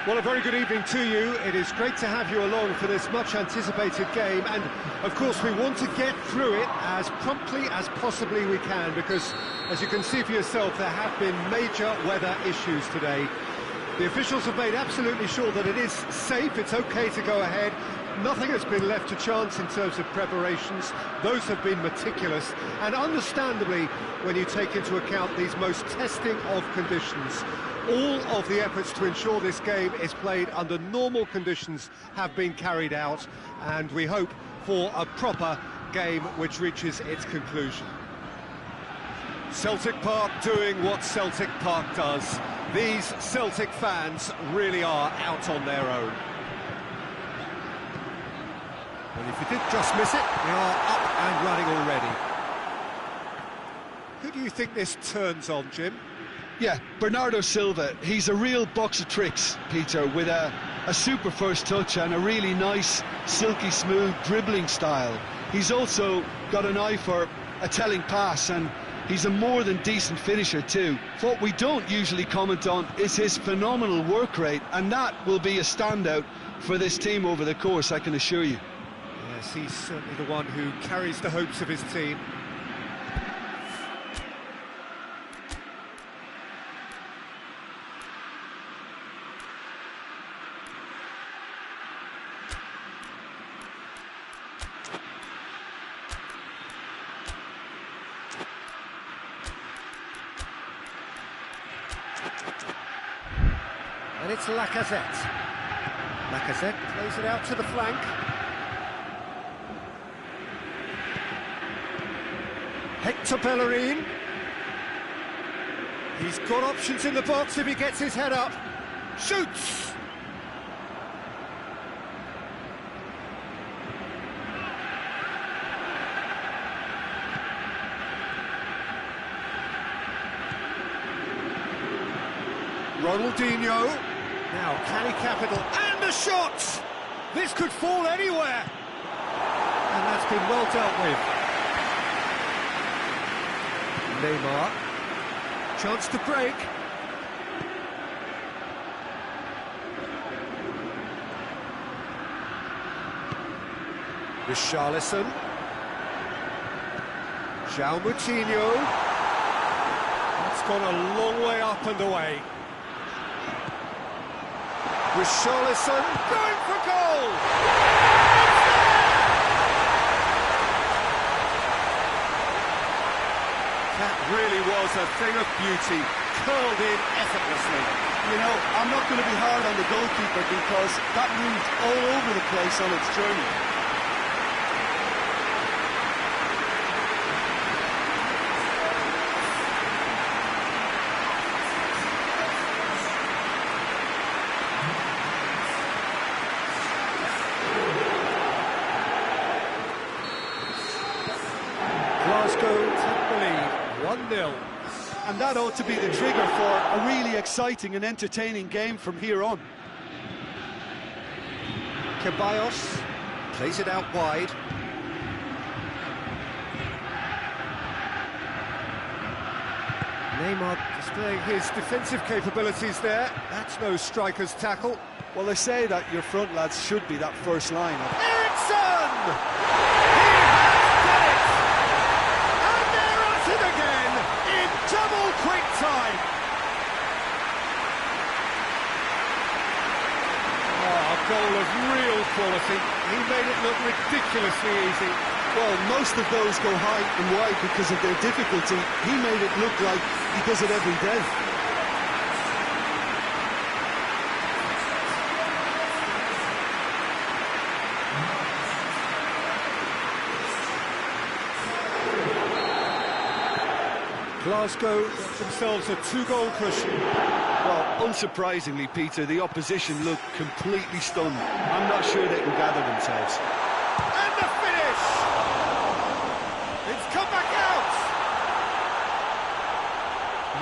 Well, a very good evening to you. It is great to have you along for this much-anticipated game, and of course we want to get through it as promptly as possibly we can, because, as you can see for yourself, there have been major weather issues today. The officials have made absolutely sure that it is safe, it's okay to go ahead. Nothing has been left to chance in terms of preparations. Those have been meticulous, and understandably, when you take into account these most testing of conditions, all of the efforts to ensure this game is played under normal conditions have been carried out, and we hope for a proper game which reaches its conclusion. Celtic Park doing what Celtic Park does. These Celtic fans really are out on their own. And if you did just miss it, they are up and running already. Who do you think this turns on, Jim? Yeah, Bernardo Silva. He's a real box of tricks, Peter, with a super first touch and a really nice, silky smooth dribbling style. He's also got an eye for a telling pass, and he's a more than decent finisher too. What we don't usually comment on is his phenomenal work rate, and that will be a standout for this team over the course, I can assure you. Yes, he's certainly the one who carries the hopes of his team. And it's Lacazette. Lacazette plays it out to the flank. Hector Bellerin. He's got options in the box if he gets his head up. Shoots! Ronaldinho. Now, can he capital? And a shot! This could fall anywhere. And that's been well dealt with. Neymar. Chance to break. Richarlison. João Moutinho. That's gone a long way up and away. Richarlison going for goal! That really was a thing of beauty, curled in effortlessly. You know, I'm not going to be hard on the goalkeeper because that moved all over the place on its journey. Glasgow take the lead, 1-0. And that ought to be the trigger for a really exciting and entertaining game from here on. Ceballos plays it out wide. Neymar displaying his defensive capabilities there. That's no striker's tackle. Well, they say that your front lads should be that first line. Eriksson! Double quick time. Oh, a goal of real quality. He made it look ridiculously easy. Well, most of those go high and wide because of their difficulty. He made it look like he does it every day. Glasgow got themselves a 2-goal cushion. Well, unsurprisingly, Peter, the opposition look completely stunned. I'm not sure they can gather themselves. And the finish! It's come back out!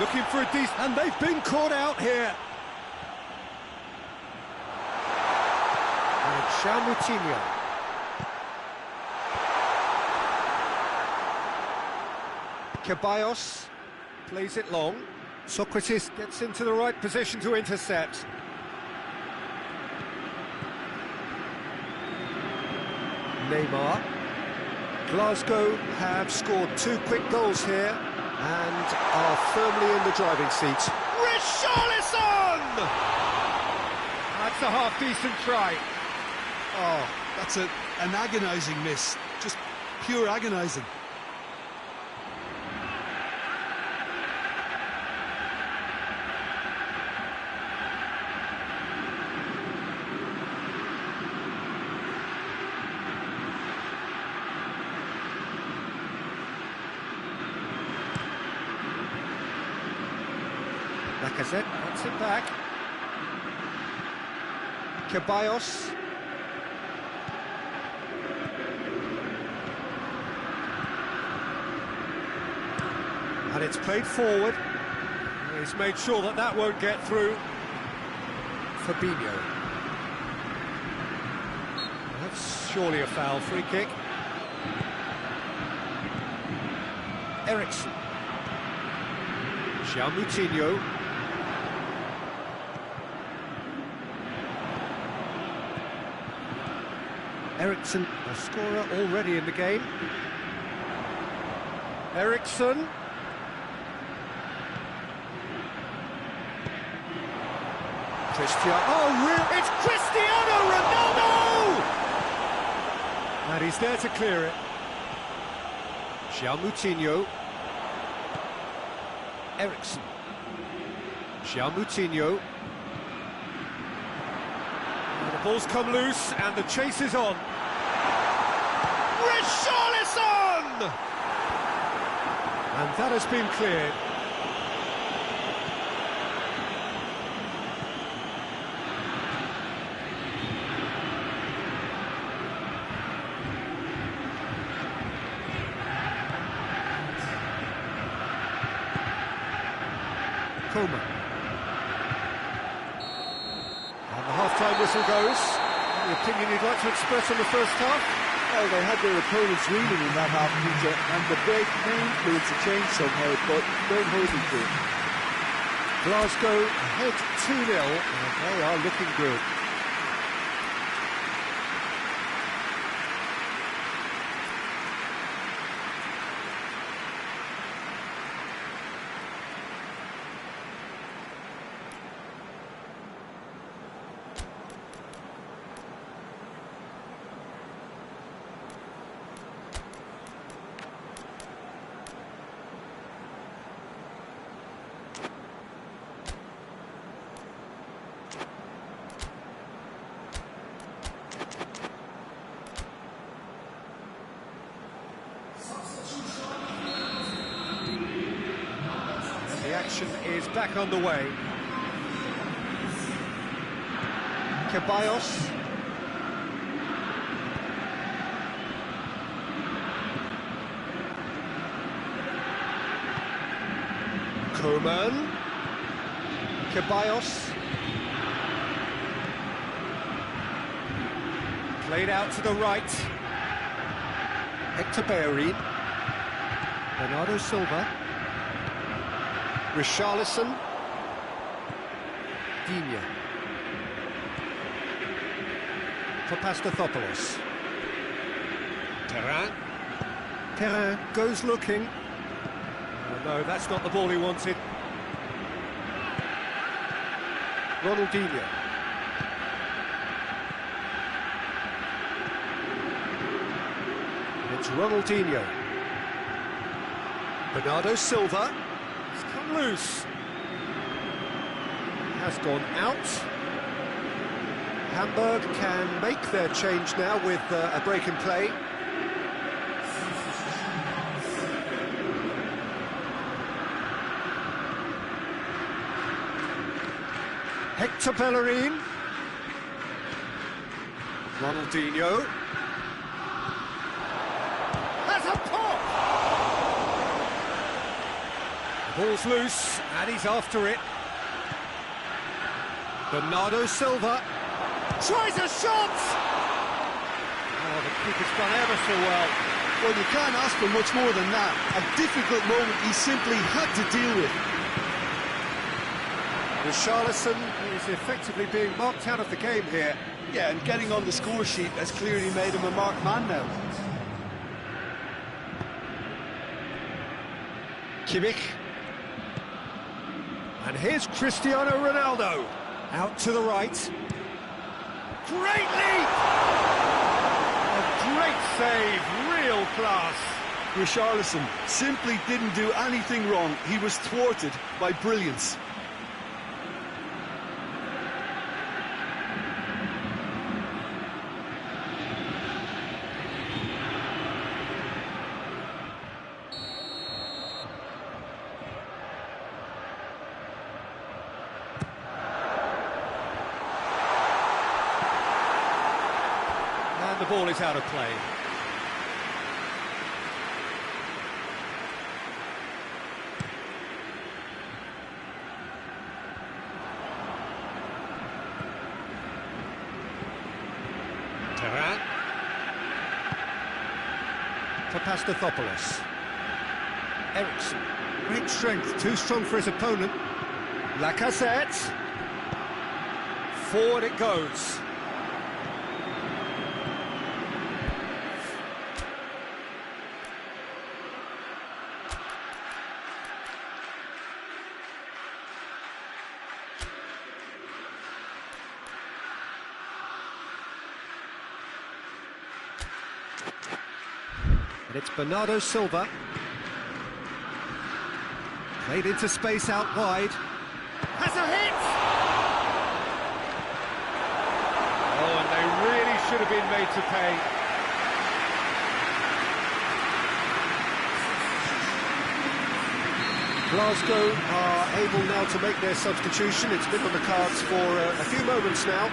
Looking for a decent... And they've been caught out here. And João Moutinho. Ceballos plays it long. Socrates gets into the right position to intercept. Neymar. Glasgow have scored 2 quick goals here and are firmly in the driving seat. Richarlison! That's a half-decent try. Oh, that's an agonising miss. Just pure agonising. Lacazette puts it back. Ceballos. And it's played forward. He's made sure that that won't get through. Fabinho. That's surely a foul. Free kick. Ericsson. Moutinho. Ericsson, a scorer already in the game. Ericsson. It's Cristiano Ronaldo! And he's there to clear it. Moutinho. Ericsson. Moutinho. The ball's come loose and the chase is on. Richarlison! And that has been cleared. And the half-time whistle goes. The opinion you'd like to express on the first half? Well, they had their opponents reeling in that half, Peter, and the break may influence a change somehow, but don't hold them to it. Glasgow ahead 2-0, and they are looking good. The action is back on the way. Ceballos. Coman. Ceballos. Played out to the right. Hector Bellerin. Bernardo Silva. Richarlison. Digne. For Pastathopoulos. Perrin goes looking. Oh, no, that's not the ball he wanted. Ronaldinho. It's Ronaldinho. Bernardo Silva. It's come loose. Has gone out. Hamburg can make their change now with a break in play. Hector Bellerin. Ronaldinho. Has a pop! The ball's loose, and he's after it. Bernardo Silva tries a shot! Oh, the keeper's done ever so well. Well, you can't ask for much more than that. A difficult moment he simply had to deal with. Richarlison is effectively being marked out of the game here. Yeah, and getting on the score sheet has clearly made him a marked man now. Kimmich. And here's Cristiano Ronaldo. Out to the right. Great leap! A great save, real class. Richarlison simply didn't do anything wrong. He was thwarted by brilliance. And the ball is out of play. Terran. For Pastathopoulos. Ericsson. Great strength, too strong for his opponent. Lacazette. Forward it goes. And it's Bernardo Silva. Played into space out wide. Has a hit! Oh, and they really should have been made to pay. Glasgow are able now to make their substitution. It's been on the cards for a few moments now.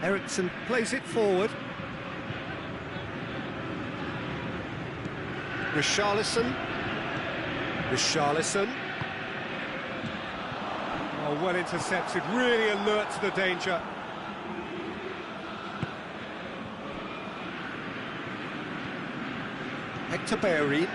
Ericsson plays it forward. Richarlison. Richarlison. Oh, well intercepted, really alert to the danger. Hector Bellerin.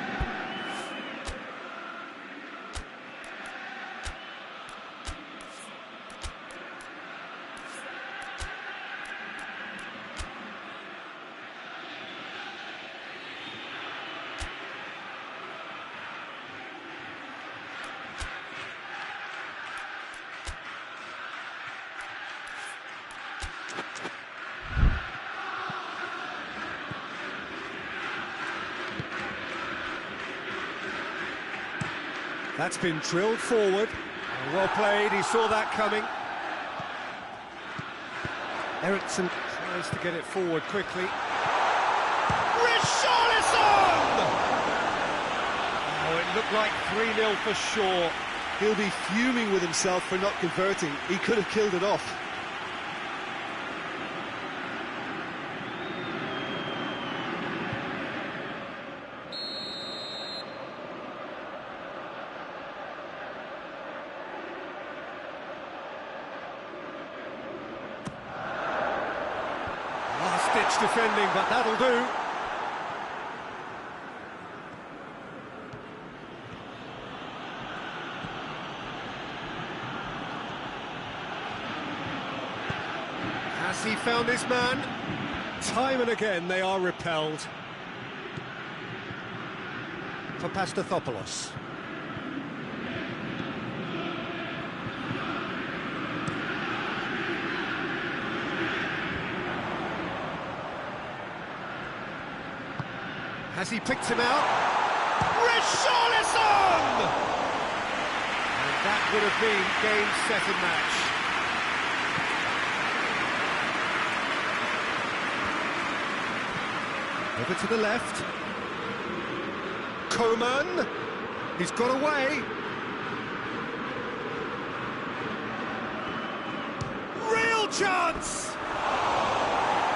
That's been drilled forward. Well played, he saw that coming. Ericsson tries to get it forward quickly. Richarlison! Oh, it looked like 3-0 for sure. He'll be fuming with himself for not converting. He could have killed it off. Last-ditch defending, but that'll do. Has he found his man? Time and again they are repelled. For Pastathopoulos. Has he picked him out? Richarlison! And that would have been game, set and match. Over to the left. Coman. He's got away. Real chance!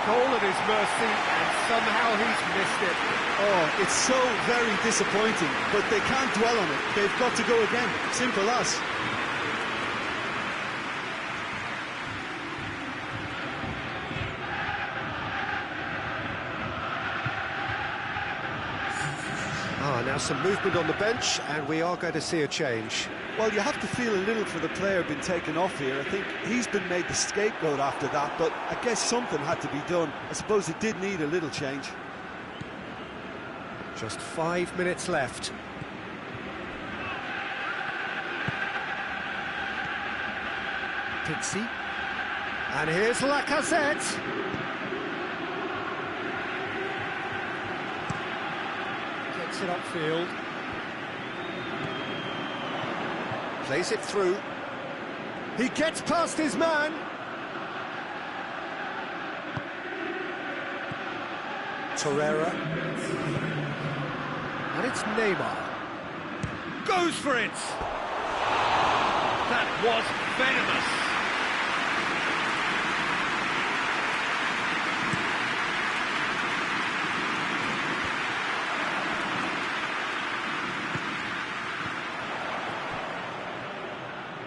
Goal at his mercy, and somehow he's missed it. Oh, it's so very disappointing, but they can't dwell on it. They've got to go again. Simple as. Now some movement on the bench, and we are going to see a change. Well, you have to feel a little for the player being taken off here. I think he's been made the scapegoat after that, but I guess something had to be done. I suppose it did need a little change. Just 5 minutes left. Pixie. And here's Lacazette. Gets it upfield. Plays it through. He gets past his man. Torreira. And it's Neymar. Goes for it! That was venomous.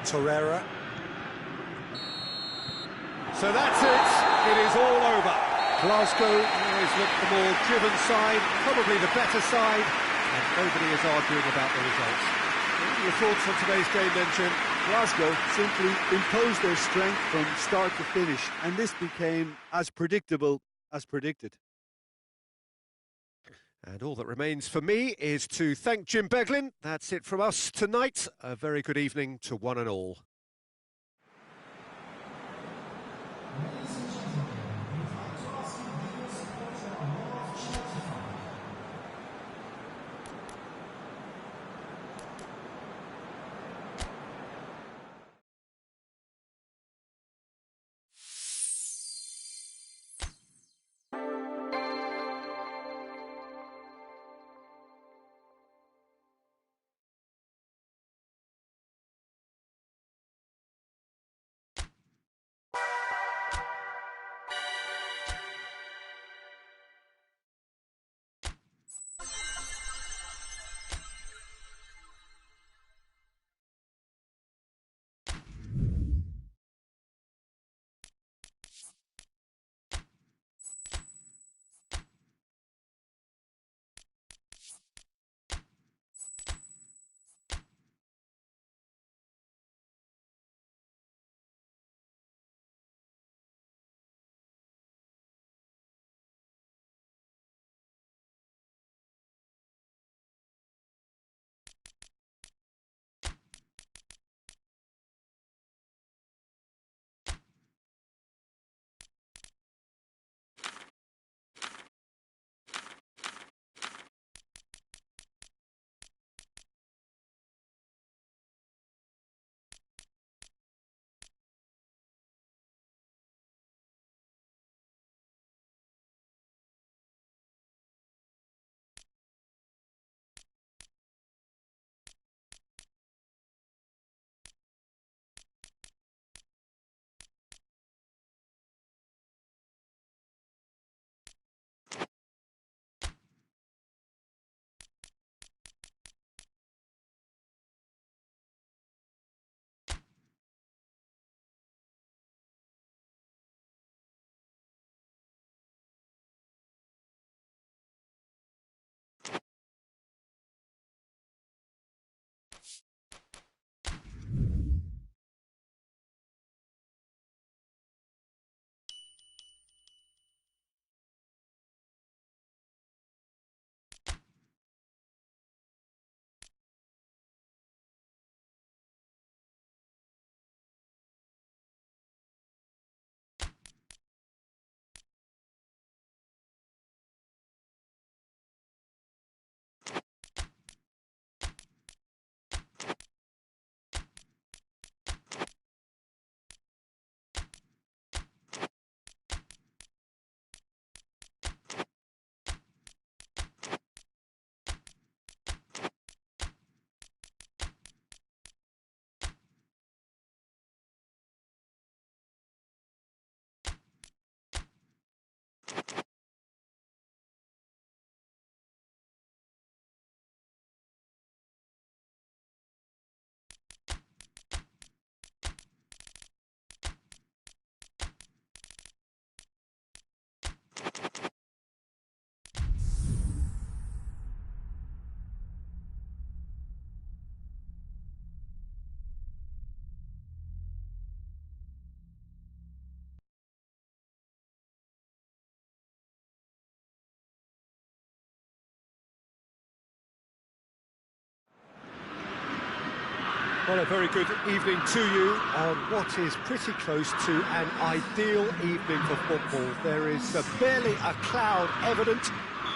Torreira. So that's it. It is all over. Glasgow always looked the more driven side, probably the better side, and nobody is arguing about the results. What are your thoughts on today's game then, Jim? Glasgow simply imposed their strength from start to finish, and this became as predictable as predicted. And all that remains for me is to thank Jim Beglin. That's it from us tonight. A very good evening to one and all. Well, a very good evening to you on what is pretty close to an ideal evening for football. There is barely a cloud evident.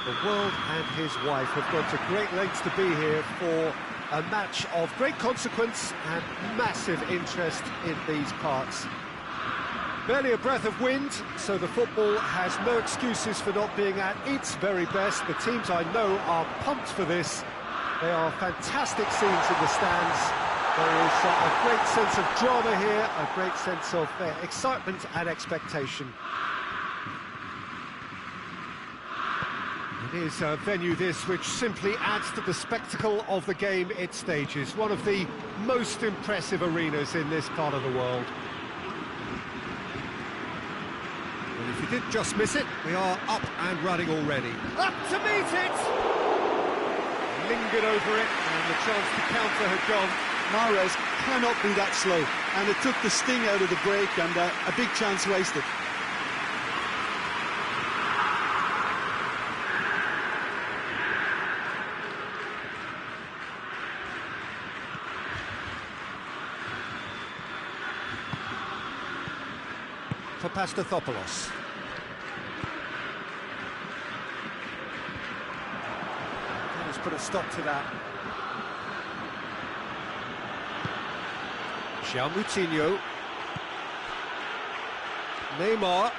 The world and his wife have gone to great lengths to be here for a match of great consequence and massive interest in these parts. Barely a breath of wind, so the football has no excuses for not being at its very best. The teams I know are pumped for this. They are fantastic scenes in the stands. There is a great sense of drama here, a great sense of excitement and expectation. It is a venue this which simply adds to the spectacle of the game it stages. One of the most impressive arenas in this part of the world. And if you did just miss it, we are up and running already. Up to meet it! Lingered over it, and the chance to counter had gone. Mahrez cannot be that slow, and it took the sting out of the break, and a big chance wasted. For Pastathopoulos. Let's put a stop to that. Moutinho. Neymar.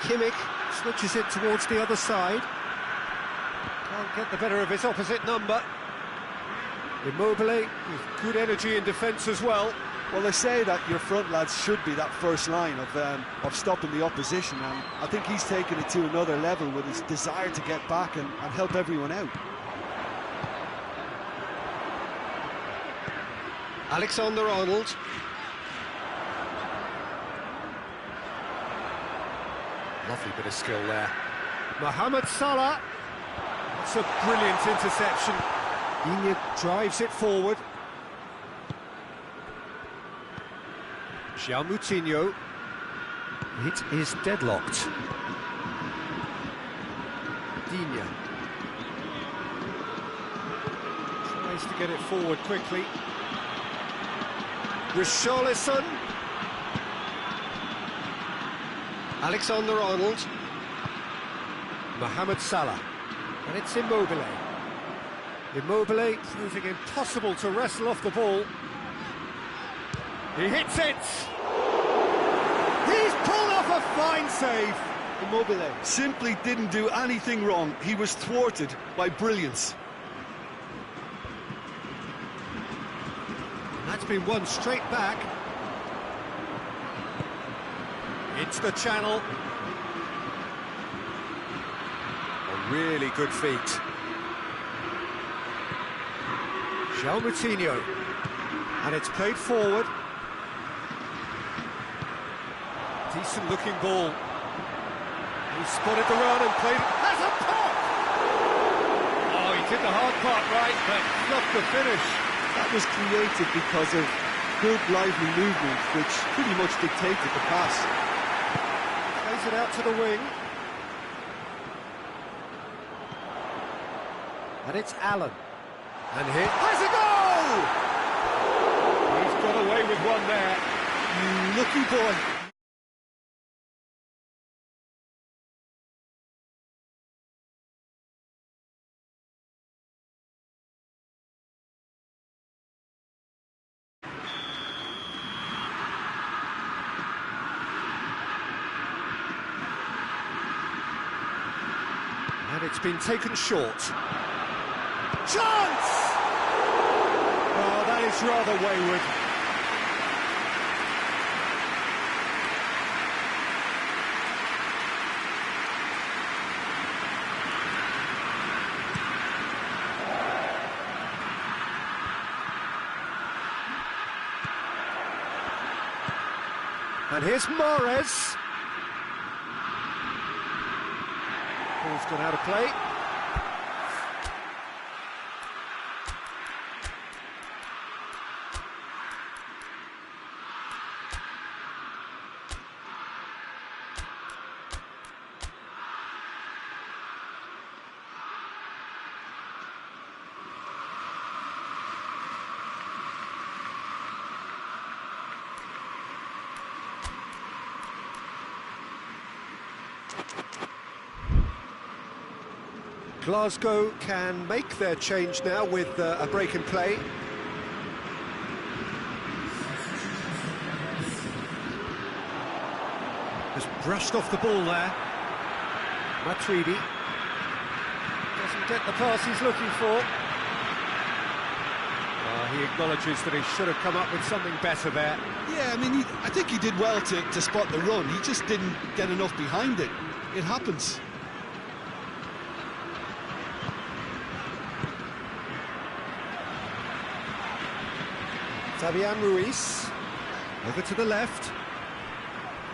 Kimmich switches it towards the other side. Can't get the better of his opposite number. Immobile with good energy in defence as well. Well, they say that your front lads should be that first line of stopping the opposition, and I think he's taken it to another level with his desire to get back and help everyone out. Alexander-Arnold. Lovely bit of skill there. Mohamed Salah. It's a brilliant interception. Digne drives it forward. Moutinho. It is deadlocked. Digne tries to get it forward quickly. Richarlison. Alexander-Arnold. Mohamed Salah. And it's Immobile. Immobile proving impossible to wrestle off the ball. He hits it! He's pulled off a fine save! Immobile simply didn't do anything wrong. He was thwarted by brilliance. That's been won straight back. It's the channel. A really good feat. Moutinho. And it's played forward. Decent looking ball. He spotted the run and played it. Has a pop! Oh, he did the hard part right, but not the finish. That was created because of good, lively movement, which pretty much dictated the pass. Plays it out to the wing. And it's Allen. And here has a goal! He's got away with one there. Lucky boy. And it's been taken short. Chance! Oh, that is rather wayward. And here's Mahrez. Ball's gone out of play. Glasgow can make their change now with a break in play. Just brushed off the ball there. Matuidi doesn't get the pass he's looking for. He acknowledges that he should have come up with something better there. Yeah, I mean, I think he did well to spot the run. He just didn't get enough behind it. It happens. Fabian Ruiz, over to the left,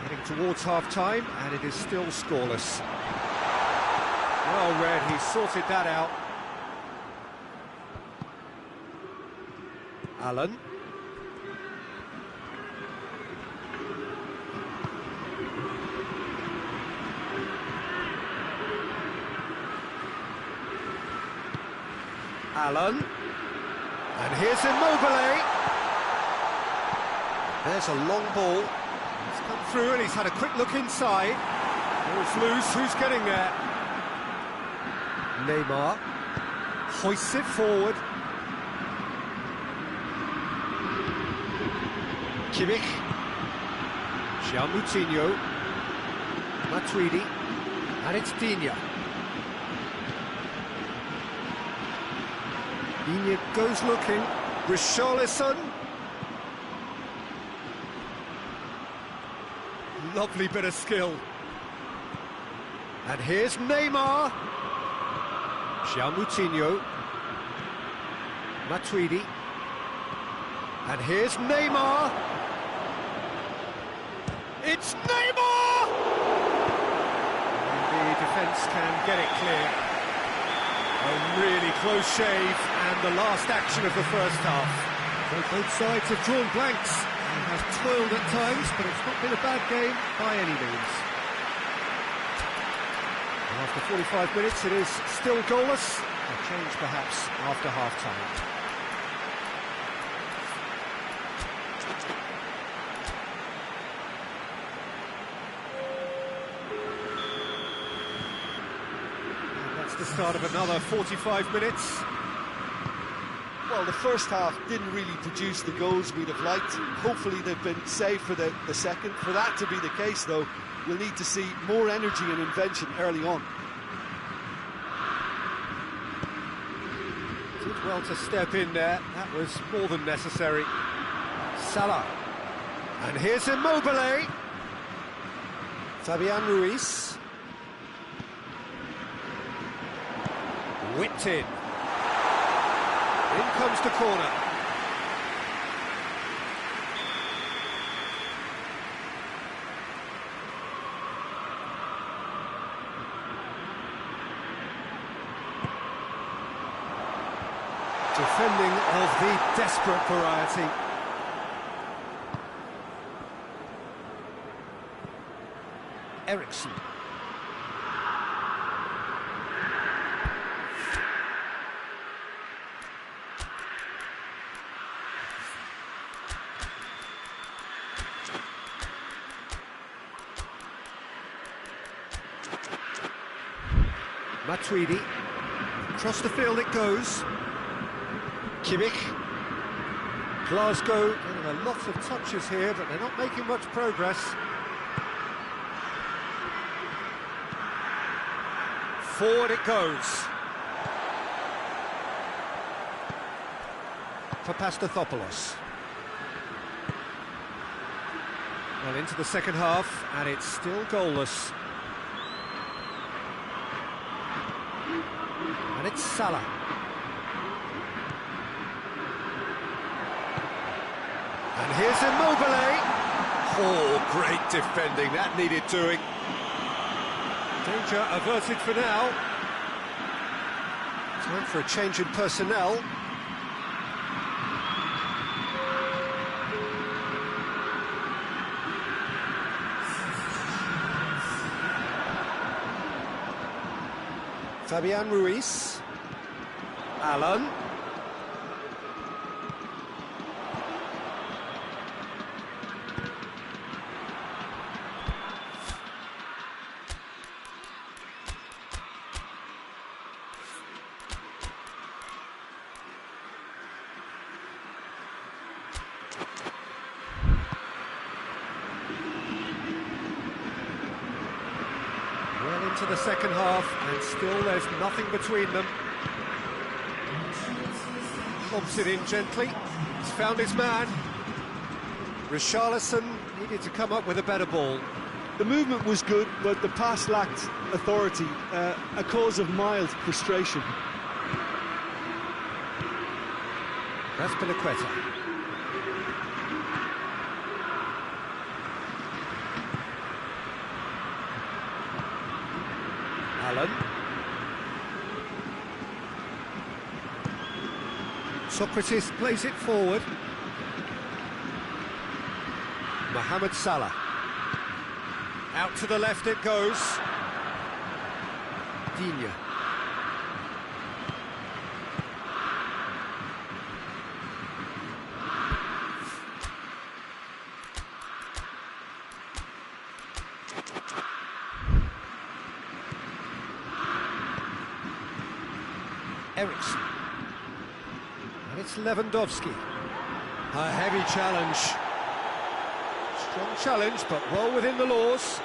heading towards half-time, and it is still scoreless. Well read, he sorted that out. Allen. Allen. And here's Immobile. There's a long ball. He's come through and he's had a quick look inside. Ball's loose, who's getting there? Neymar hoists it forward. Kimmich. Moutinho. Matuidi. And it's Digne. Digne goes looking. Richarlison. Lovely bit of skill. And here's Neymar. Moutinho. Matuidi. And here's Neymar. It's Neymar! And the defence can get it clear. A really close shave, and the last action of the first half. So both sides have drawn blanks. He has toiled at times, but it's not been a bad game by any means. And after 45 minutes, it is still goalless. A change perhaps after half-time. The start of another 45 minutes. Well, the first half didn't really produce the goals we'd have liked. Hopefully they've been saved for the second. For that to be the case, though, we'll need to see more energy and invention early on. Did well to step in there. That was more than necessary. Salah. And here's Immobile. Fabian Ruiz. Whipped in. In comes the corner. Defending of the desperate variety. Eriksson. Matuidi, across the field it goes. Kimmich. Glasgow getting a lot of touches here, but they're not making much progress. Forward it goes. For Pastathopoulos. Well, into the second half, and it's still goalless. And it's Salah. And here's Immobile. Oh, great defending. That needed doing. Danger averted for now. Time for a change in personnel. Fabian Ruiz. Allen. into the second half, and still there's nothing between them. Lobs it in gently. He's found his man. Richarlison needed to come up with a better ball. The movement was good, but the pass lacked authority, a cause of mild frustration. That's Piliqueta. Allen. Socrates plays it forward. Mohamed Salah. Out to the left it goes. Digne. Ericsson. And it's Lewandowski. A heavy challenge. Strong challenge, but well within the laws.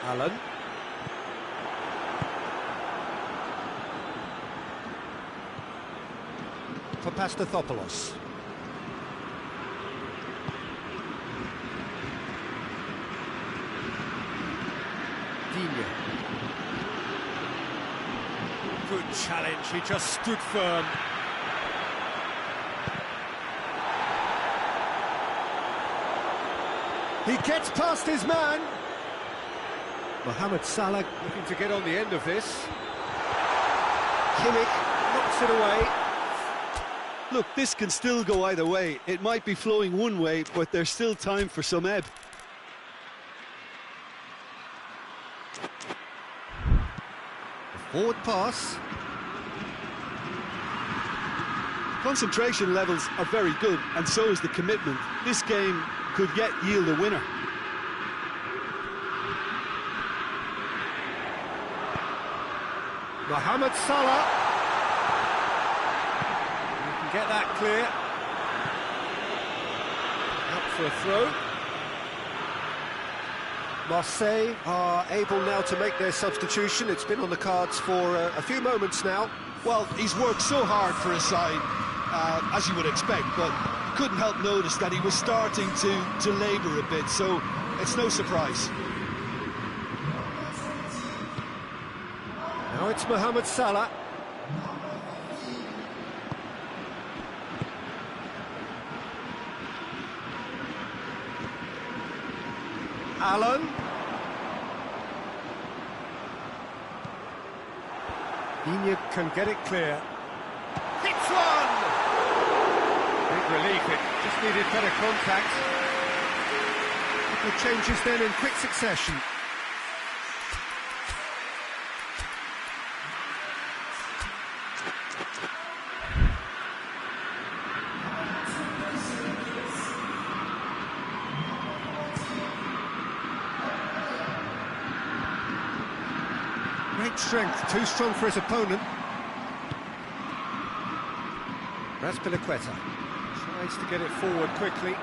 Allen. For Pastathopoulos. Digne. Good challenge, he just stood firm. He gets past his man. Mohamed Salah looking to get on the end of this. Kimmich knocks it away. Look, this can still go either way. It might be flowing one way, but there's still time for some ebb. Forward pass. Concentration levels are very good, and so is the commitment. This game could yet yield a winner. Mohamed Salah. You can get that clear. Up for a throw. Marseille are able now to make their substitution. It's been on the cards for a few moments now. Well, he's worked so hard for his side, as you would expect, but couldn't help notice that he was starting to labour a bit, so it's no surprise. Now it's Mohamed Salah. Allen. Digne can get it clear. Hits one! Big relief, it just needed better contact. A couple of changes then in quick succession. Great strength, too strong for his opponent. That's Piliqueta. Tries to get it forward quickly.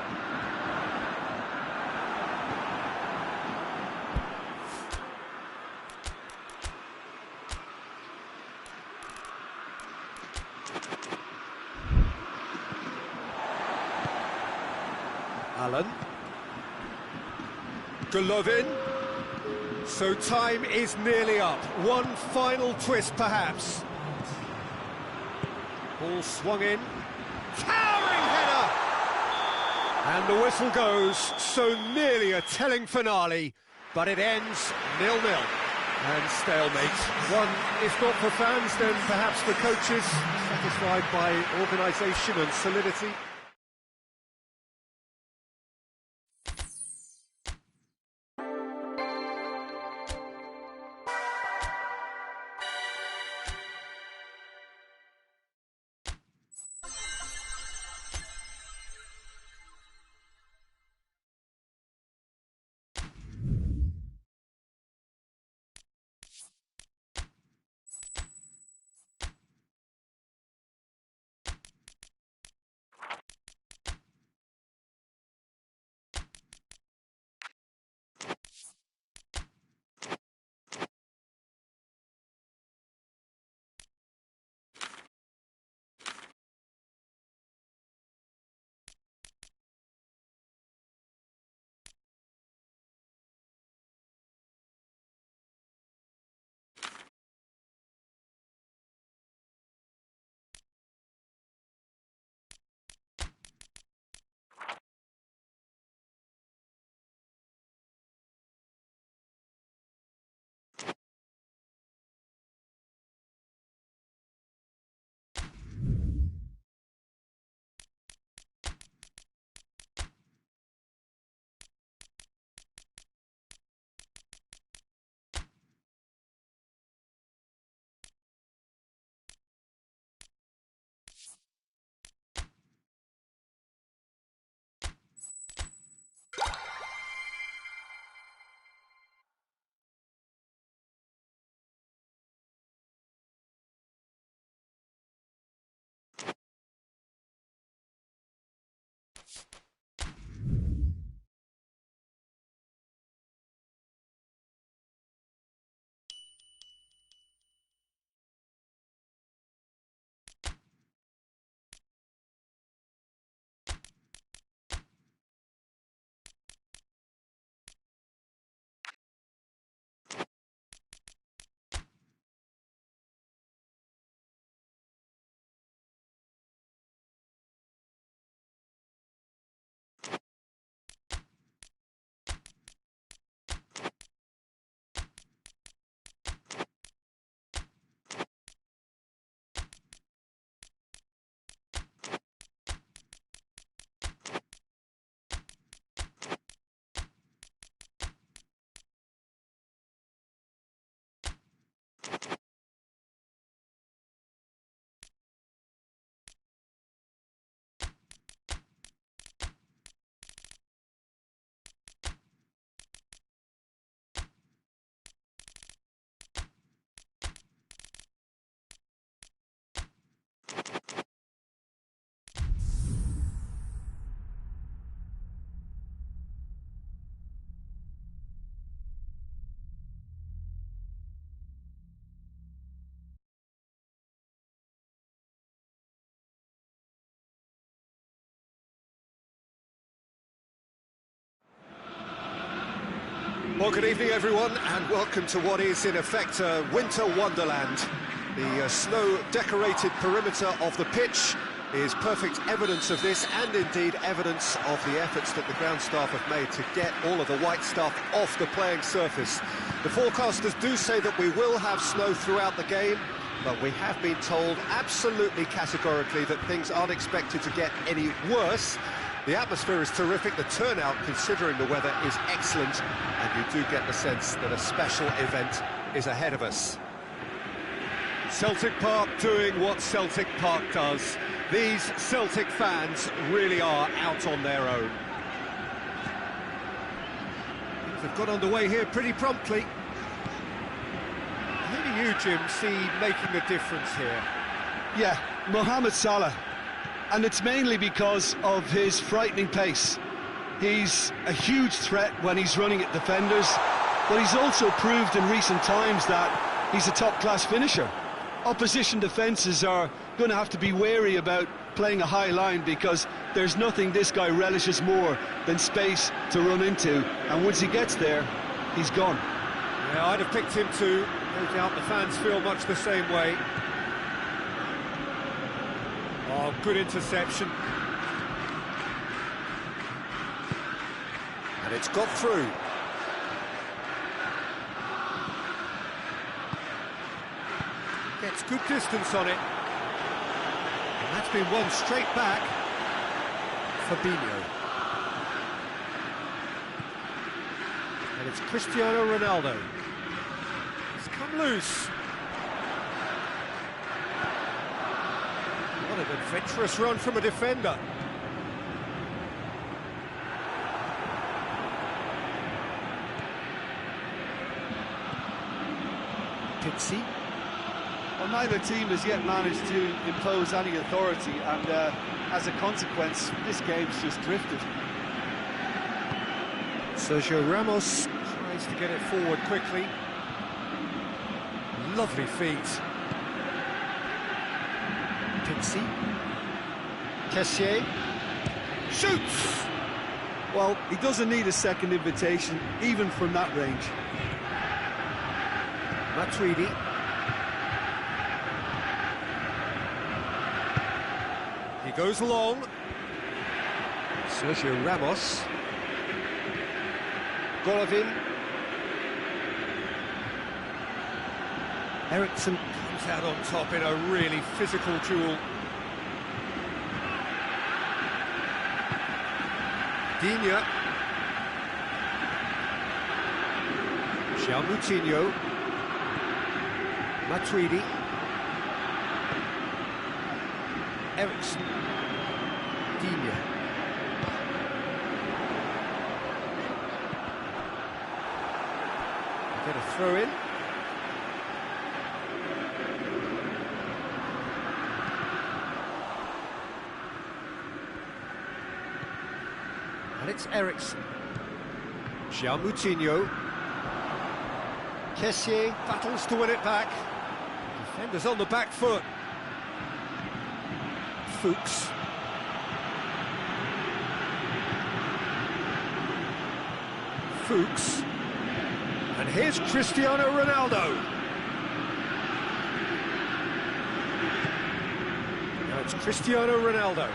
Allen. Golovin. So time is nearly up. One final twist, perhaps. Ball swung in. Towering header! And the whistle goes. So nearly a telling finale, but it ends 0-0. And stalemate. One, if not for fans, then perhaps for coaches, satisfied by organisation and solidity. Well, good evening, everyone, and welcome to what is, in effect, a winter wonderland. The snow-decorated perimeter of the pitch is perfect evidence of this, and indeed evidence of the efforts that the ground staff have made to get all of the white stuff off the playing surface. The forecasters do say that we will have snow throughout the game, but we have been told absolutely categorically that things aren't expected to get any worse. The atmosphere is terrific, the turnout, considering the weather, is excellent, and you do get the sense that a special event is ahead of us. Celtic Park doing what Celtic Park does. These Celtic fans really are out on their own. Things have got underway here pretty promptly. Who do you, Jim, see making the difference here? Yeah, Mohamed Salah. And it's mainly because of his frightening pace. He's a huge threat when he's running at defenders, but he's also proved in recent times that he's a top-class finisher. Opposition defences are going to have to be wary about playing a high line, because there's nothing this guy relishes more than space to run into, and once he gets there, he's gone. Yeah, I'd have picked him too. No doubt the fans feel much the same way. Oh, good interception. And it's got through. Gets good distance on it. And that's been won straight back. Fabinho. And it's Cristiano Ronaldo. It's come loose. What an adventurous run from a defender. Pizzi. Well, neither team has yet managed to impose any authority, and as a consequence, this game's just drifted. Sergio Ramos tries to get it forward quickly. Lovely feet. Pizzi. Kessié. Shoots! Well, he doesn't need a second invitation, even from that range. Matuidi. He goes long. Sergio Ramos. Golovin. Eriksson comes out on top in a really physical duel. Digne. Moutinho. Matuidi. Eriksson. Digne. Get a throw in. it's Ericsson. Jean Moutinho. Kessié battles to win it back. Defenders on the back foot. Fuchs. Fuchs. And here's Cristiano Ronaldo. Now it's Cristiano Ronaldo.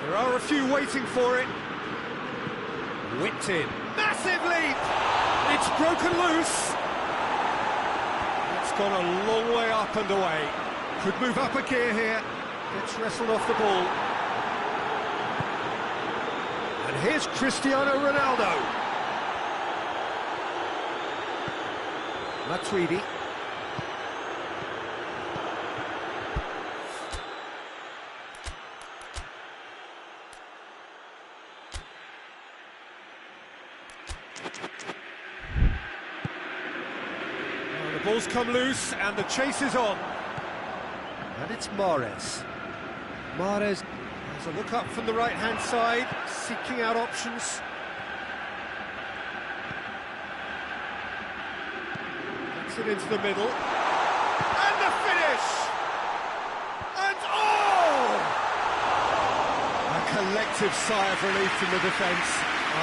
There are a few waiting for it. Whipped in. Massive leap! It's broken loose. It's gone a long way up and away. Could move up a gear here. Gets wrestled off the ball. And here's Cristiano Ronaldo. Matuidi. The ball's come loose and the chase is on. And it's Mahrez. Mahrez has a look up from the right-hand side, seeking out options. Gets it into the middle. And the finish! And oh! A collective sigh of relief from the defence.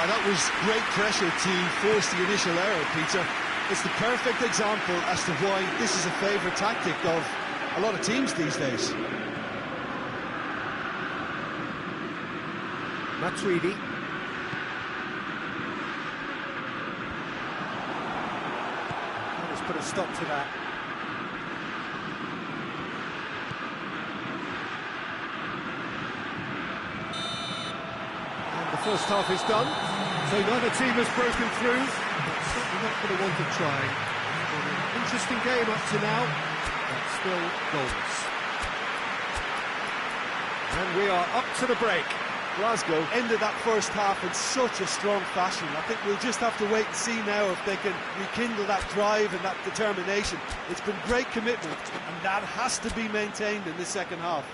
That was great pressure to force the initial error, Peter. It's the perfect example as to why this is a favourite tactic of a lot of teams these days. Matuidi. Let's put a stop to that. And the first half is done, so neither team has broken through. Certainly not going to want to try. An interesting game up to now, but still goals. And we are up to the break. Glasgow ended that first half in such a strong fashion. I think we'll just have to wait and see now if they can rekindle that drive and that determination. It's been great commitment, and that has to be maintained in the second half.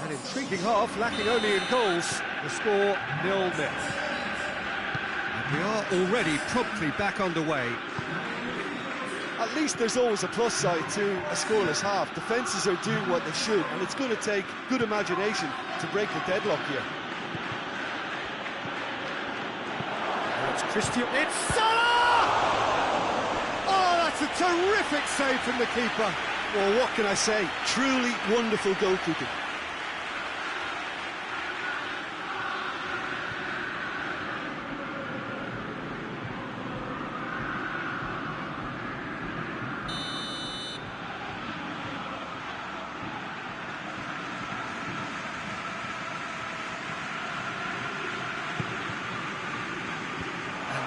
An intriguing half, lacking only in goals. The score 0-0. We are already promptly back underway. At least there's always a plus side to a scoreless half. Defences are doing what they should, and it's going to take good imagination to break the deadlock here. It's Christian. It's Salah! Oh, that's a terrific save from the keeper. Well, what can I say? Truly wonderful goalkeeping.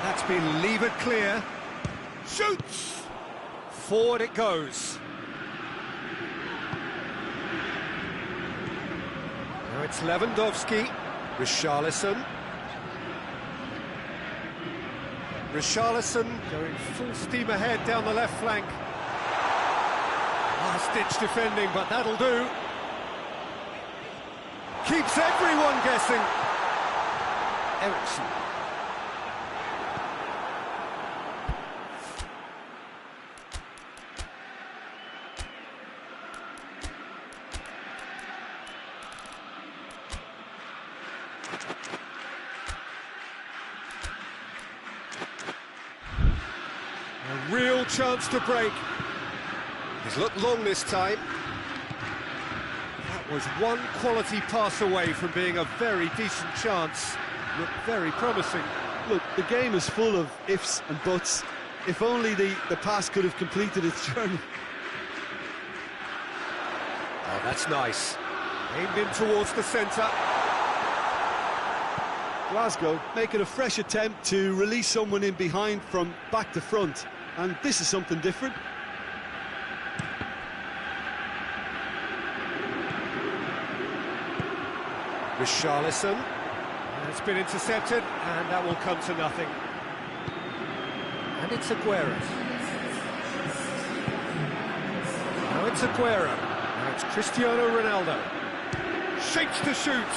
That's been levered clear. Shoots! Forward it goes. Now it's Lewandowski. Richarlison. Richarlison going full steam ahead down the left flank. Last-ditch defending, but that'll do. Keeps everyone guessing. Ericsson. A real chance to break. He's looked long this time. That was one quality pass away from being a very decent chance. Looked very promising. Look, the game is full of ifs and buts. If only the pass could have completed its journey. Oh, that's nice. Aimed in towards the centre. Glasgow making a fresh attempt to release someone in behind from back to front, and this is something different. Richarlison. It's been intercepted, and that will come to nothing. And it's Aguero. Now it's Aguero. Now it's Cristiano Ronaldo. Shapes to shoot.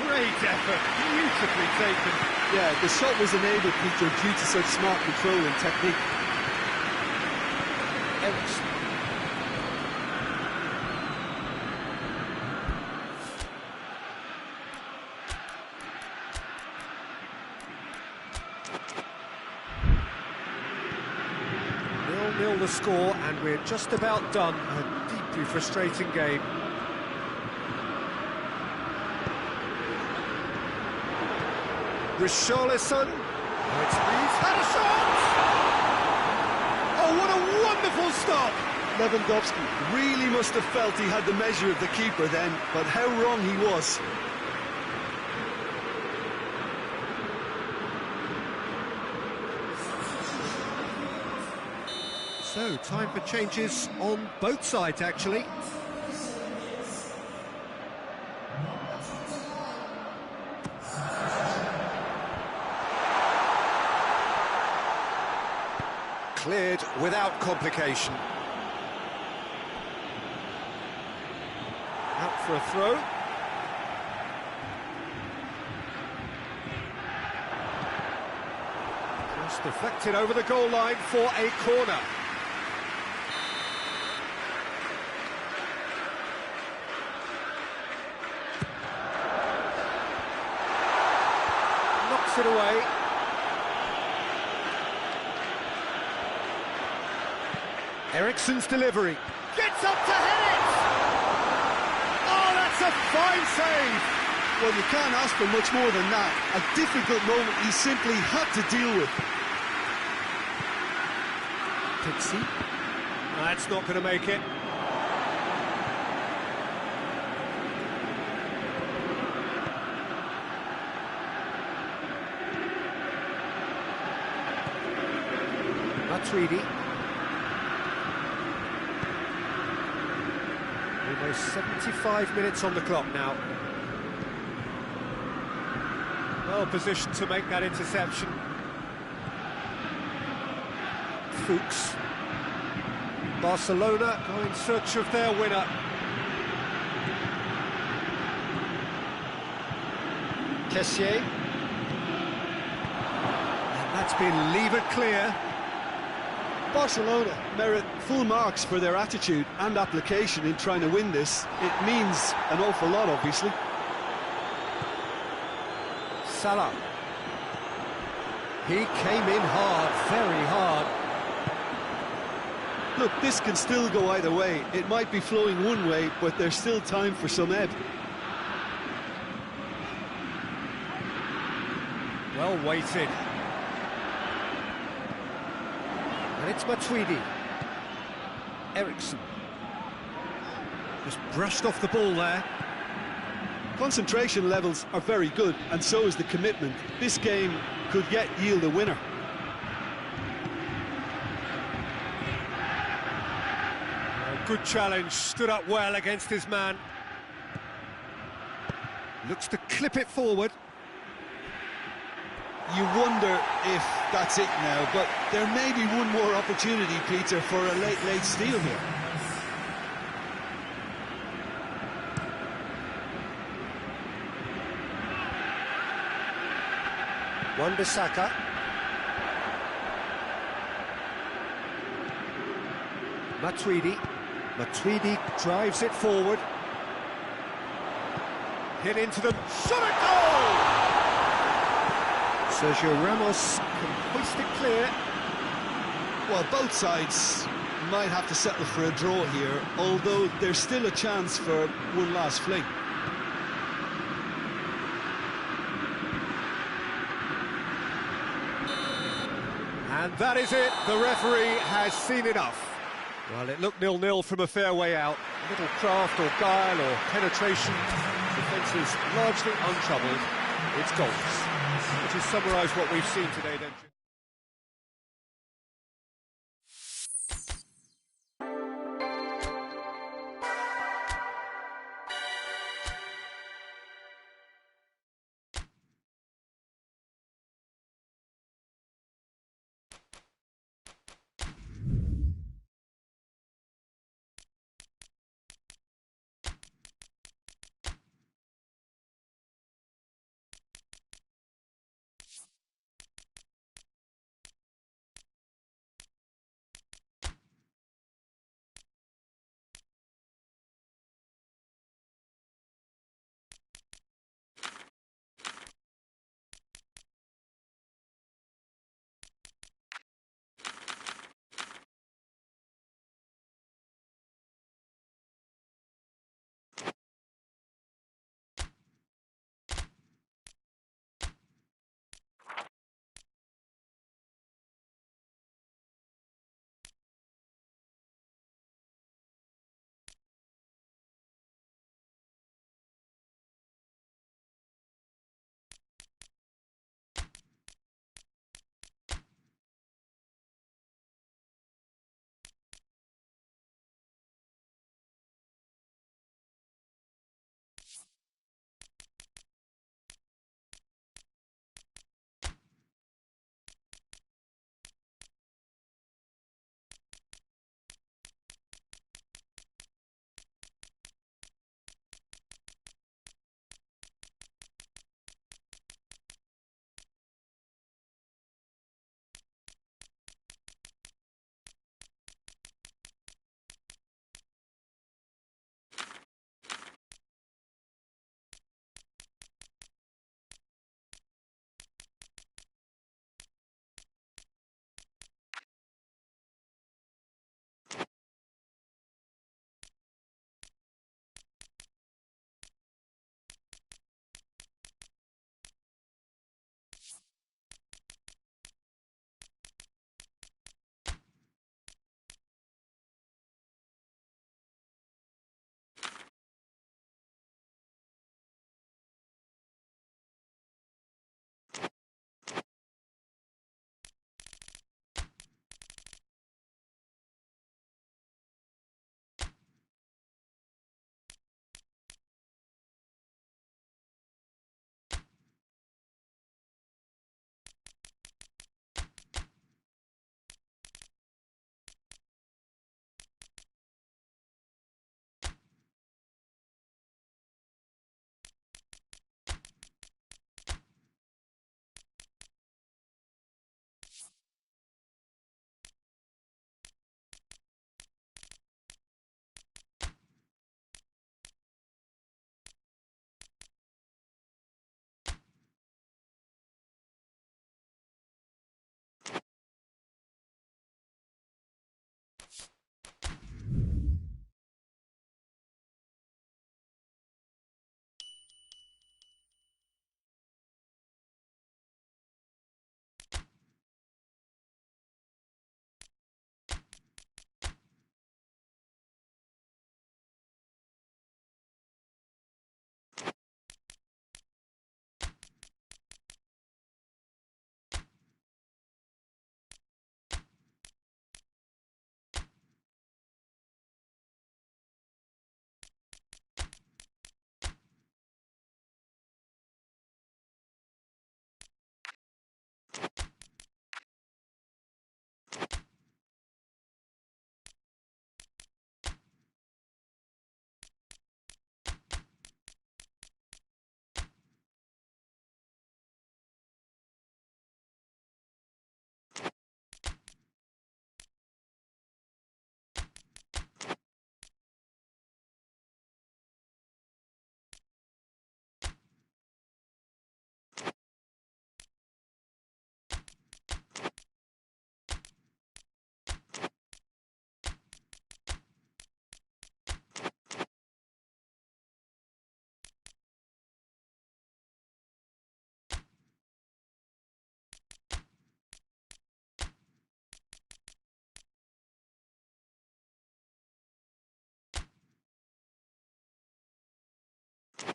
Great effort, beautifully taken. Yeah, the shot was enabled, Peter, due to such smart control and technique. Eriksen. Nil the score, and we're just about done. A deeply frustrating game. Richarlison. It's Reeves. Had a shot! Oh, what a wonderful stop! Lewandowski really must have felt he had the measure of the keeper then, but how wrong he was. So, time for changes on both sides, actually. Cleared without complication. Out for a throw. Just deflected over the goal line for a corner. Knocks it away. Eriksen's delivery. Gets up to head it! Oh, that's a fine save! Well, you can't ask for much more than that. A difficult moment he simply had to deal with. Pixie. That's not going to make it. Matuidi. Almost 75 minutes on the clock now. Well positioned to make that interception. Fuchs. Barcelona go in search of their winner. Kessié. And that's been levered clear. Barcelona merit full marks for their attitude and application in trying to win this. It means an awful lot, obviously. Salah. He came in hard, very hard. Look, this can still go either way. It might be flowing one way, but there's still time for some ebb. Well weighted. And it's Matuidi. Eriksen. Just brushed off the ball there. Concentration levels are very good, and so is the commitment. This game could yet yield a winner. A good challenge, stood up well against his man. Looks to clip it forward. You wonder if that's it now, but there may be one more opportunity, Peter, for a late steal here. Wan-Bissaka. Matuidi. Matuidi drives it forward. Hit into them. Shot a goal! Sergio Ramos can hoist it clear. Well, both sides might have to settle for a draw here, although there's still a chance for one last fling. And that is it. The referee has seen enough. Well, it looked 0-0 from a fair way out. A little craft or guile or penetration. Defence is largely untroubled. It's goals. Which is summarise what we've seen today, don't you?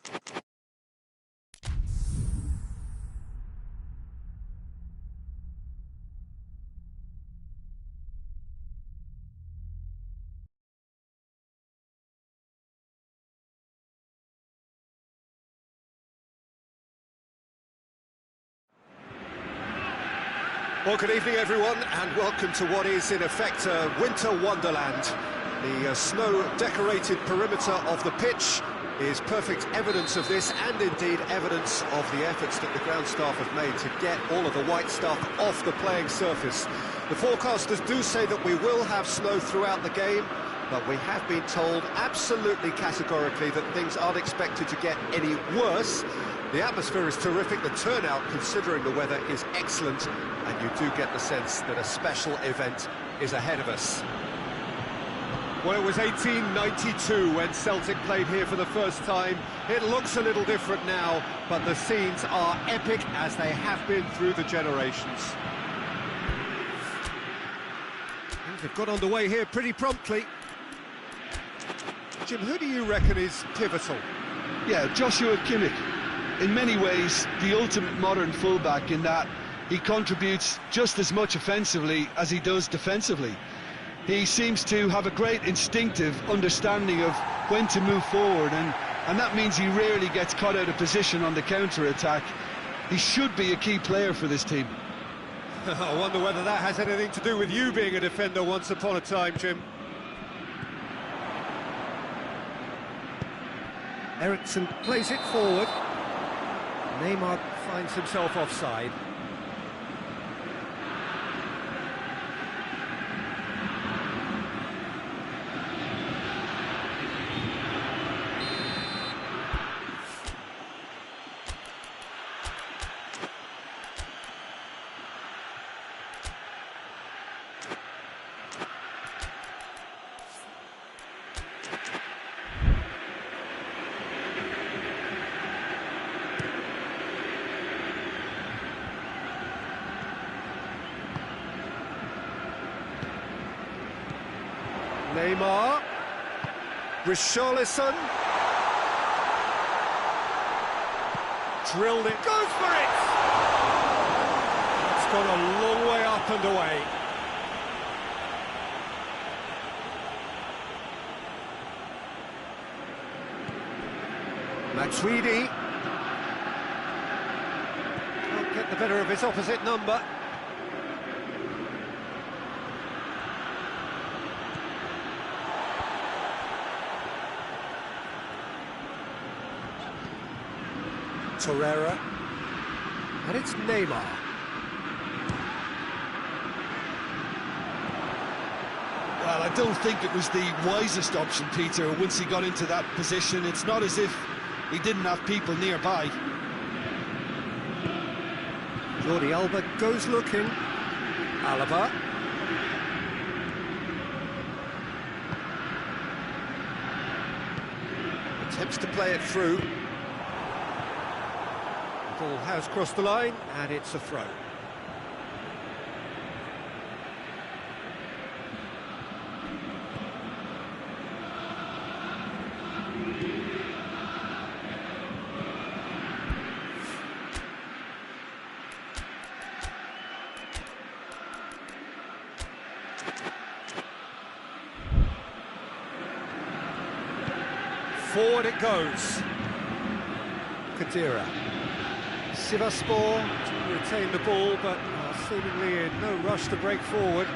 Well, good evening, everyone, and welcome to what is, in effect, a winter wonderland. The snow-decorated perimeter of the pitch is perfect evidence of this, and indeed evidence of the efforts that the ground staff have made to get all of the white stuff off the playing surface. The forecasters do say that we will have snow throughout the game, but we have been told absolutely categorically that things aren't expected to get any worse. The atmosphere is terrific, the turnout, considering the weather, is excellent, and you do get the sense that a special event is ahead of us. Well, it was 1892 when Celtic played here for the first time. It looks a little different now, but the scenes are epic as they have been through the generations. They've got underway here pretty promptly. Jim, who do you reckon is pivotal? Yeah, Joshua Kimmich. In many ways, the ultimate modern fullback in that he contributes just as much offensively as he does defensively. He seems to have a great instinctive understanding of when to move forward, and that means he rarely gets caught out of position on the counter-attack. He should be a key player for this team. I wonder whether that has anything to do with you being a defender once upon a time, Jim. Eriksson plays it forward. Neymar finds himself offside. Neymar, Richarlison, drilled it, goes for it! It's gone a long way up and away. Matuidi can't get the better of his opposite number. Torreira, and it's Neymar. Well, I don't think it was the wisest option, Peter, once he got into that position. It's not as if he didn't have people nearby. Jordi Alba goes looking. Alaba. Attempts to play it through. Ball has crossed the line, and it's a throw. Forward it goes. Kadira. Sivasspor to retain the ball, but seemingly in no rush to break forward.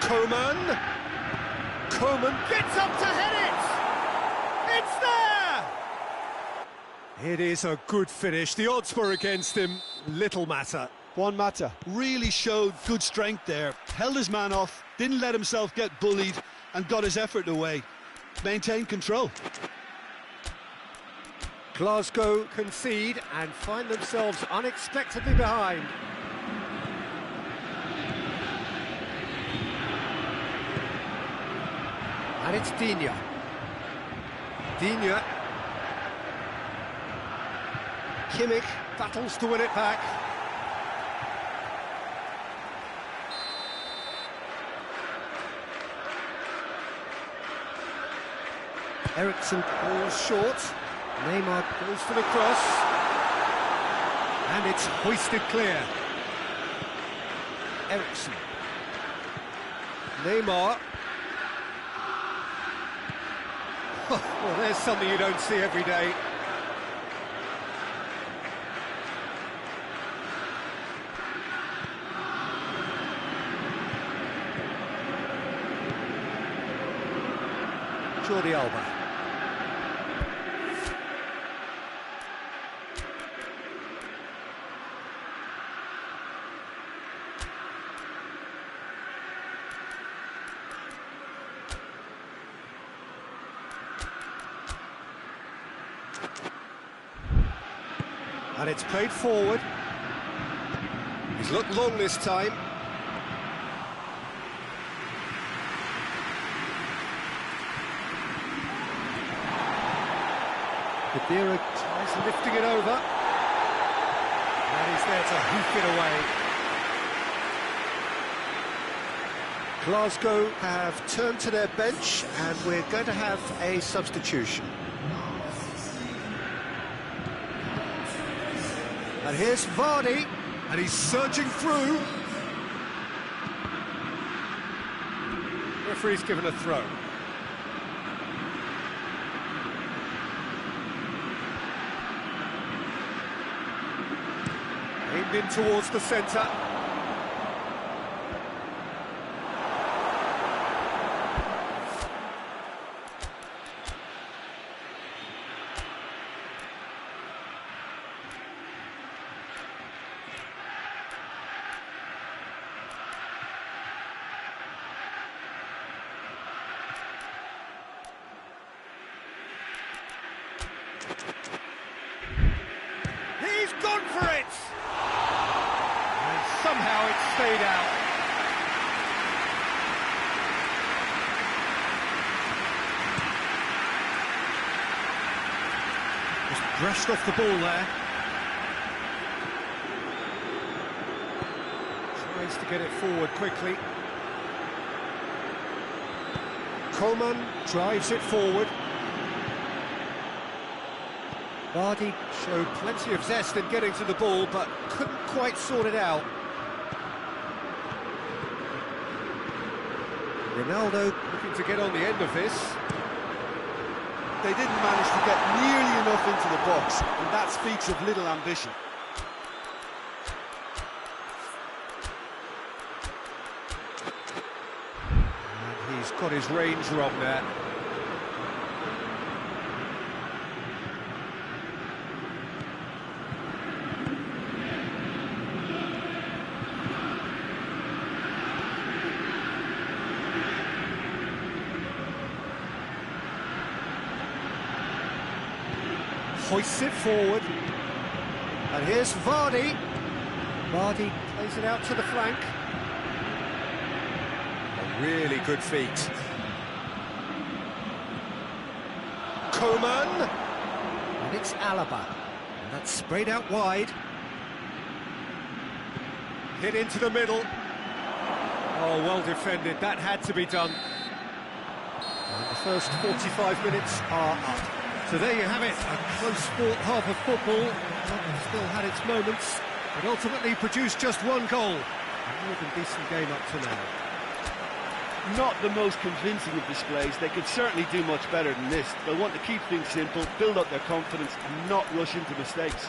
Coman gets up to head it! It's there! It is a good finish. The odds were against him. Little matter. Juan Mata really showed good strength there, held his man off, didn't let himself get bullied, and got his effort away. Maintained control. Glasgow concede and find themselves unexpectedly behind. And it's Digne. Kimmich battles to win it back. Ericsson falls short. Neymar goes for the cross. And it's hoisted clear. Ericsson. Neymar. Well, there's something you don't see every day. Jordi Alba. And it's played forward. He's looked long this time. Kadira tries lifting it over. And he's there to hoof it away. Glasgow have turned to their bench and we're going to have a substitution. And here's Vardy, and he's surging through. Referee's given a throw. Aimed in towards the centre. He's gone for it! And somehow it stayed out. Just brushed off the ball there. Tries to get it forward quickly. Coleman drives it forward. Vardy showed plenty of zest in getting to the ball, but couldn't quite sort it out. Ronaldo looking to get on the end of this. They didn't manage to get nearly enough into the box, and that speaks of little ambition. And he's got his range wrong there. Hoists it forward, and here's Vardy. Vardy plays it out to the flank. A really good feat. Coman, and it's Alaba, and that's sprayed out wide. Hit into the middle. Oh, well defended, that had to be done. And the first 45 minutes are up. So there you have it, a close sport half of football. Tottenham still had its moments, but ultimately produced just one goal. A more than decent game up to now. Not the most convincing of displays. They could certainly do much better than this. They'll want to keep things simple, build up their confidence and not rush into mistakes.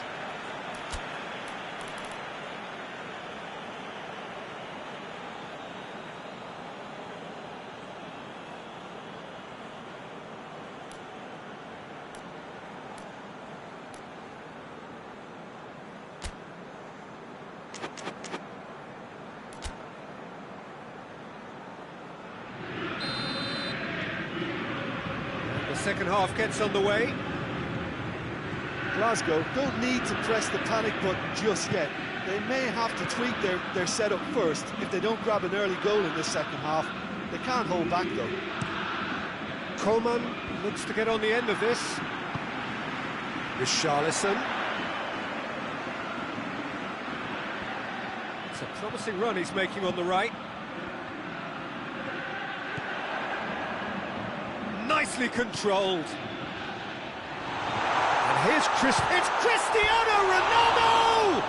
The second half gets underway. Glasgow don't need to press the panic button just yet. They may have to tweak their setup first if they don't grab an early goal in this second half. They can't hold back though. Coleman looks to get on the end of this. Richarlison. It's a promising run he's making on the right. nicely controlled. And here's it's Cristiano Ronaldo!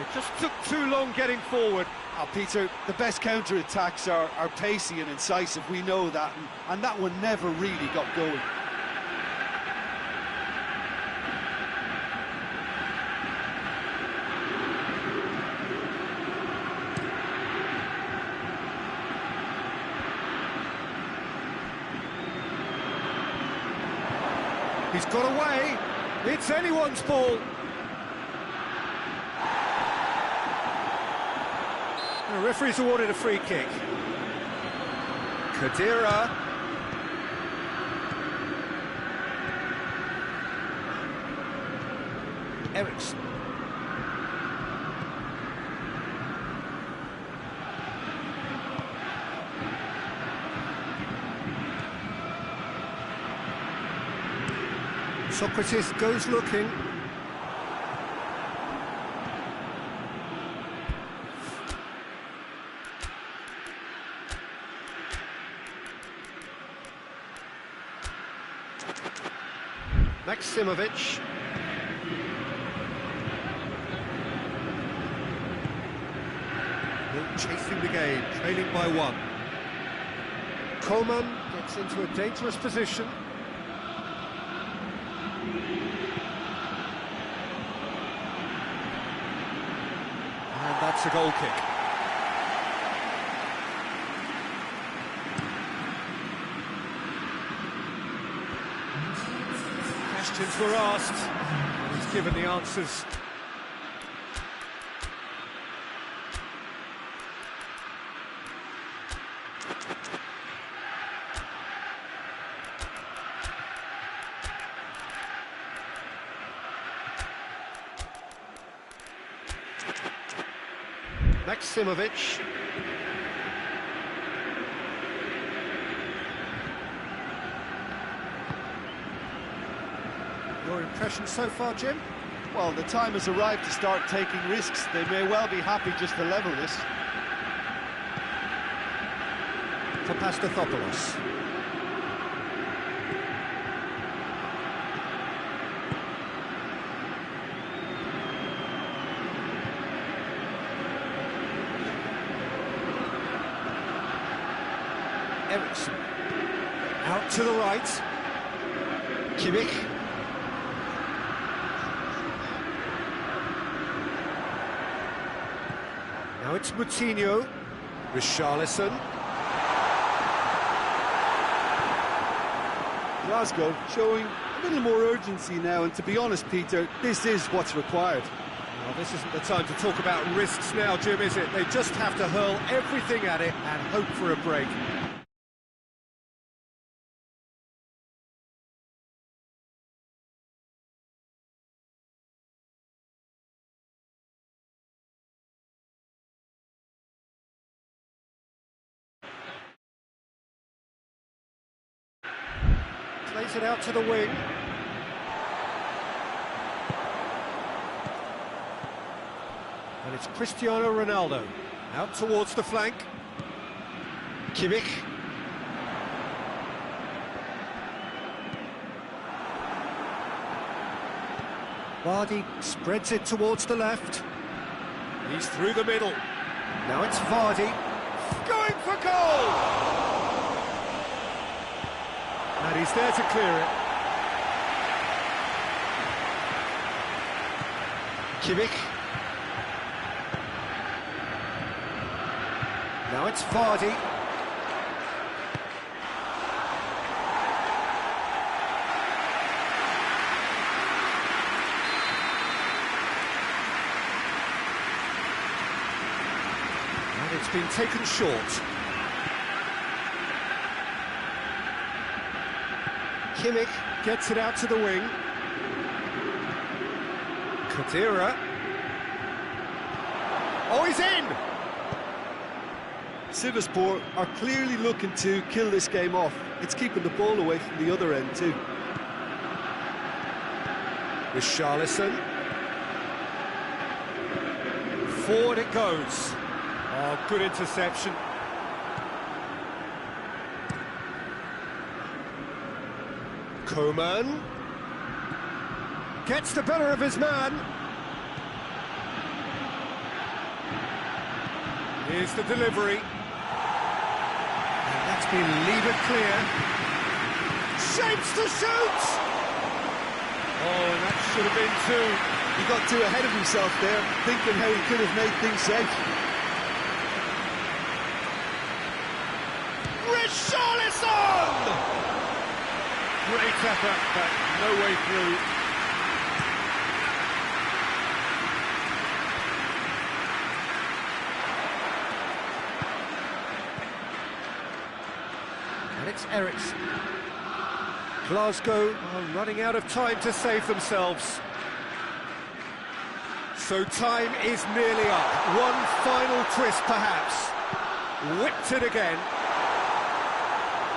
It just took too long getting forward. Oh, Peter, the best counter-attacks are pacey and incisive, we know that, and that one never really got going. He's got away. It's anyone's ball. The referee's awarded a free kick. Khedira. Ericsson. Socrates goes looking. Maximovic. Chasing the game, trailing by one. Coleman gets into a dangerous position. And that's a goal kick. Questions were asked, and he's given the answers. Maximovic. Your impression so far, Jim? Well, the time has arrived to start taking risks. They may well be happy just to level this. Papastathopoulos. Ericsson. Out to the right. Kimmich. Now it's Moutinho. Richarlison. Glasgow showing a little more urgency now, and to be honest, Peter, this is what's required. Well, this isn't the time to talk about risks now, Jim, is it? They just have to hurl everything at it and hope for a break. Plays it out to the wing. And it's Cristiano Ronaldo. Out towards the flank. Kimmich. Vardy spreads it towards the left. He's through the middle. Now it's Vardy. Going for goal! And he's there to clear it. Kimmich. Now it's Vardy. And it's been taken short. Kimmich gets it out to the wing. Khedira. Oh, he's in! Sivasspor are clearly looking to kill this game off. It's keeping the ball away from the other end too. Richarlison. Forward it goes. Oh, good interception. Coman gets the better of his man. Here's the delivery. And that's been levered clear. Shapes to shoot! Oh, and that should have been two. He got too ahead of himself there, thinking how he could have made things safe. Richarlison! Great effort, but no way through. And it's Ericsson. Glasgow are running out of time to save themselves. So time is nearly up. One final twist, perhaps. Whipped it again.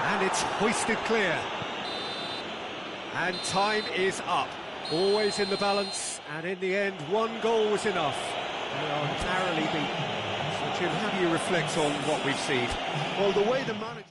And it's hoisted clear. And time is up. Always in the balance, and in the end, one goal was enough. They are narrowly beaten. So, Jim, how do you reflect on what we've seen? Well, the way the manager...